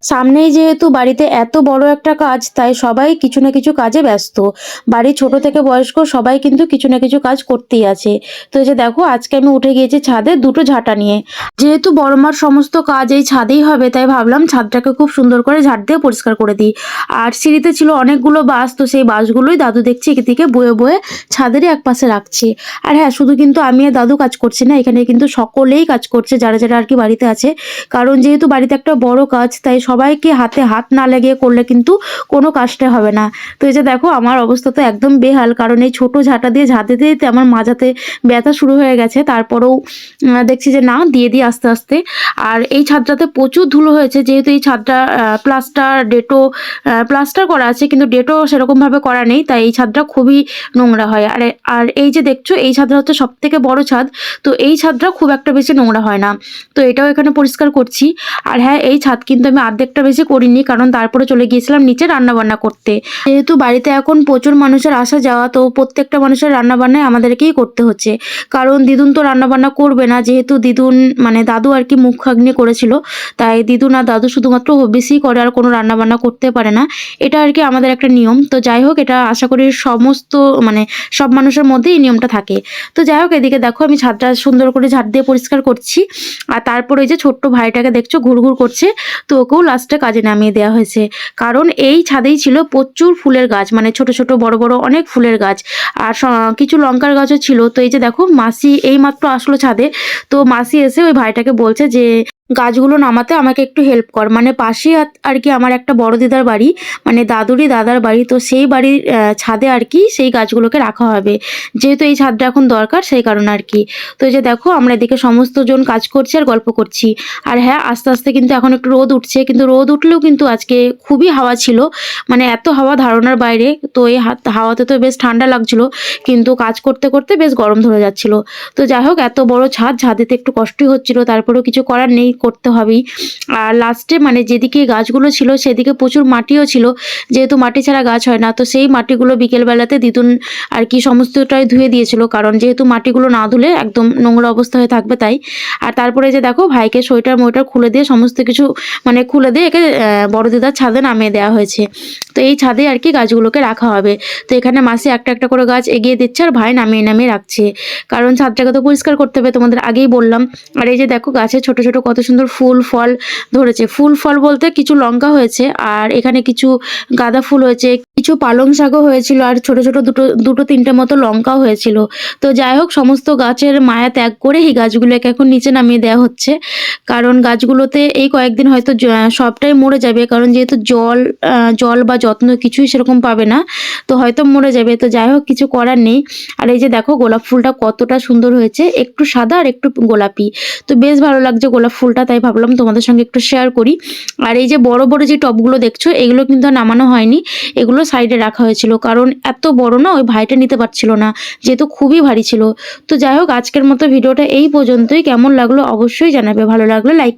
সামনেই যেহেতু বাড়িতে এত বড় একটা কাজ, তাই সবাই কিছু না কিছু কাজে ব্যস্ত। বাড়ির ছোট থেকে বয়স্ক সবাই কিন্তু কিছু না কিছু কাজ করতেই আছে। তো এই যে দেখো, আজকে আমি উঠে গিয়েছি ছাদে দুটো ঝাঁটা নিয়ে। যেহেতু বড় মার সমস্ত কাজ এই ছাদেই হবে, তাই ভাবলাম ছাদটাকে খুব সুন্দর করে ঝাড় দিয়ে পরিষ্কার করে দিই। আর সিঁড়িতে ছিল অনেকগুলো বাঁশ, তো সেই বাঁশগুলোই দাদু দেখছি এদিকে বয়ে বয়ে ছাদেরই একপাশে রাখছে। আর হ্যাঁ, শুধু কিন্তু আমি আর দাদু কাজ করছি না, এখানে কিন্তু সকলেই কাজ করছে যারা যারা আর কি বাড়িতে আছে। কারণ যেহেতু বাড়িতে একটা বড় কাজ, তাই সবাইকে হাতে হাত না লাগিয়ে করলে কিন্তু কোনো কাজটা হবে না। তো এই যে দেখো, আমার অবস্থা তো একদম বেহাল, কারণ এই ছোট ঝাঁটা দিয়ে ঝাঁতে দিতে আমার মাজাতে ব্যথা শুরু হয়ে গেছে। তারপরেও দেখছি যে না, দিয়ে দিই আস্তে আস্তে। আর এই ছাদটাতে প্রচুর ধুলো হয়েছে, যেহেতু এই ছাদটা প্লাস্টার করা আছে, কিন্তু ডেটো সেরকমভাবে করা নেই, তাই এই ছাদটা খুবই নোংরা হয়। আর এই যে দেখছো, এই ছাদটা হচ্ছে সব থেকে বড় ছাদ, তো এই ছাদটা খুব একটা বেশি নোংরা হয় না। তো এটাও এখানে পরিষ্কার করছি। আর হ্যাঁ, এই ছাদ কিন্তু আমি অর্ধেকটা বেশি করিনি, কারণ তারপরে চলে গিয়েছিলাম নিচে রান্না বান্না করতে। যেহেতু বাড়িতে এখন প্রচুর মানুষের আসা যাওয়া, তো প্রত্যেকটা মানুষের রান্না বান্নায় আমাদেরকেই করতে হচ্ছে। কারণ দিদুন তো রান্না বান্না করবে না, যেহেতু দিদুন মানে দাদু আর কি মুখাগ্নি করেছিল, তাই দিদুন আর দাদু শুধুমাত্র হবিসই করে, আর কোনো রান্না বান্না করতে পারে না। এটা আর কি আমাদের একটা নিয়ম। তো যাই হোক, এটা আশা করি সমস্ত মানে সব মানুষের মধ্যে এই নিয়মটা থাকে। তো যাই হোক, এদিকে দেখো আমি ছাদটা সুন্দর করে ঝাড় দিয়ে পরিষ্কার করছি। আর তারপরে ওই যে ছোট্ট ভাইটাকে দেখছো ঘুরঘুর করছে, তো ওকেও লাস্টে কাজে নামিয়ে দেওয়া হয়েছে। কারণ এই ছাদেই ছিল প্রচুর ফুলের গাছ, মানে ছোট ছোট বড় বড় অনেক ফুলের গাছ। আর কিছু লঙ্কার গাছও ছিল। তো এই যে দেখো, মাসি এই মাত্র আসলো ছাদে। তো মাসি এসে ওই ভাইটাকে বলছে যে গাছগুলো নামাতে আমাকে একটু হেল্প কর। মানে পাশেই আর কি আমার একটা বড় দিদার বাড়ি, মানে দাদুরই দাদার বাড়ি। তো সেই বাড়ির ছাদে আর কি সেই গাছগুলোকে রাখা হবে, যেহেতু এই ছাদটা এখন দরকার, সেই কারণে আর কি। তো এই যে দেখো, আমরা এদিকে সমস্ত জন কাজ করছি আর গল্প করছি। আর হ্যাঁ, আস্তে আস্তে কিন্তু এখন একটু রোদ উঠছে, কিন্তু রোদ উঠলেও কিন্তু আজকে খুবই হাওয়া ছিল, মানে এত হাওয়া ধারণার বাইরে। তো এই হাওয়াতে তো বেশ ঠান্ডা লাগছিল, কিন্তু কাজ করতে করতে বেশ গরম ধরে যাচ্ছিল। তো যাই হোক, এত বড় ছাদ, ঝাঁদেতে একটু কষ্টই হচ্ছিল, তারপরেও কিছু করার নেই, করতে হবেই। আর লাস্টে মানে যেদিকে গাছগুলো ছিল সেদিকে প্রচুর মাটিও ছিল, যেহেতু মাটি ছাড়া গাছ হয় না। তো সেই মাটিগুলো বিকেলবেলাতে দিদুন আর কি সমস্তটাই ধুয়ে দিয়েছিল, কারণ যেহেতু মাটিগুলো না ধুলে একদম নোংরা অবস্থা হয়ে থাকবে, তাই। আর তারপরে যে দেখো, ভাইকে সোয়েটার মোয়েটার খুলে দিয়ে সমস্ত কিছু মানে খুলে দিয়ে একে বড় দিদার ছাদে নামিয়ে দেওয়া হয়েছে। তো এই ছাদে আর কি গাছগুলোকে রাখা হবে। তো এখানে মাসি একটা একটা করে গাছ এগিয়ে দিচ্ছে, আর ভাই নামিয়ে নামিয়ে রাখছে, কারণ ছাদটাকে তো পরিষ্কার করতে হবে, তোমাদের আগেই বললাম। আর এই যে দেখো, গাছে ছোট ছোট কত সুন্দর ফুল ফল ধরেছে। ফুল ফল বলতে কিছু লঙ্কা হয়েছে, আর এখানে কিছু গাঁদা ফুল হয়েছে, কিছু পালং শাকও হয়েছিল, আর ছোট ছোট দুটো দুটো তিনটে মতো লঙ্কাও হয়েছিল। তো যাই হোক, সমস্ত গাছের মায়া ত্যাগ করে এই গাছগুলোকে এখন নিচে নামিয়ে দেওয়া হচ্ছে, কারণ গাছগুলোতে এই কয়েকদিন হয়তো সবটাই মরে যাবে, কারণ যেহেতু জল বা যত্ন কিছুই সেরকম পাবে না, তো হয়তো মরে যাবে। তো যাই হোক, কিছু করার নেই। আর এই যে দেখো, গোলাপ ফুলটা কতটা সুন্দর হয়েছে, একটু সাদা আর একটু গোলাপি। তো বেশ ভালো লাগছে গোলাপ ফুলটা, তাই ভাবলাম তোমাদের সঙ্গে একটু শেয়ার করি। আর এই যে বড় বড় যে টবগুলো দেখছো, এগুলো কিন্তু আর নামানো হয়নি, এগুলো সাইডে রাখা হয়েছিল, কারণ এত বড় না ওই ভাইটা নিতে পারছিল না, যেহেতু খুবই ভারী ছিল। তো যাই হোক, আজকের মতো ভিডিওটা এই পর্যন্তই। কেমন লাগলো অবশ্যই জানাবে, ভালো লাগলে লাইক